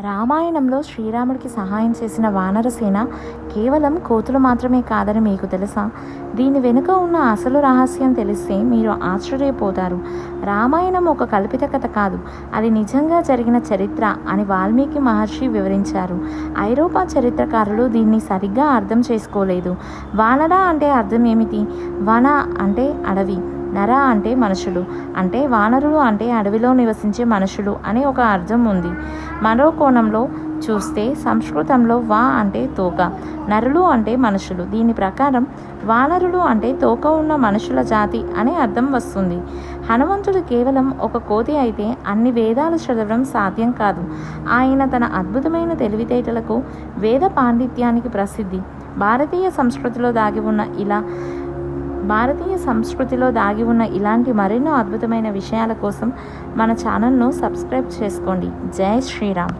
రామాయణంలో శ్రీరాముడికి సహాయం చేసిన వానరసేన కేవలం కోతులు మాత్రమే కాదని మీకు తెలుసా? దీని వెనుక ఉన్న అసలు రహస్యం తెలిస్తే మీరు ఆశ్చర్యపోతారు. రామాయణం ఒక కల్పిత కథ కాదు, అది నిజంగా జరిగిన చరిత్ర అని వాల్మీకి మహర్షి వివరించారు. ఐరోపా చరిత్రకారులు దీన్ని సరిగ్గా అర్థం చేసుకోలేదు. వానర అంటే అర్థం ఏమిటి? వన అంటే అడవి, నర అంటే మనుషులు, అంటే వానరులు అంటే అడవిలో నివసించే మనుషులు అనే ఒక అర్థం ఉంది. మరో కోణంలో చూస్తే సంస్కృతంలో వా అంటే తోక, నరులు అంటే మనుషులు. దీని ప్రకారం వానరులు అంటే తోక ఉన్న మనుషుల జాతి అనే అర్థం వస్తుంది. హనుమంతుడు కేవలం ఒక కోతి అయితే అన్ని వేదాలు చదవడం సాధ్యం కాదు. ఆయన తన అద్భుతమైన తెలివితేటలకు, వేద పాండిత్యానికి ప్రసిద్ధి. భారతీయ సంస్కృతిలో దాగి ఉన్న ఇలాంటి మరెన్నో అద్భుతమైన విషయాల కోసం మన ఛానల్ను సబ్స్క్రైబ్ చేసుకోండి. జై శ్రీరామ్.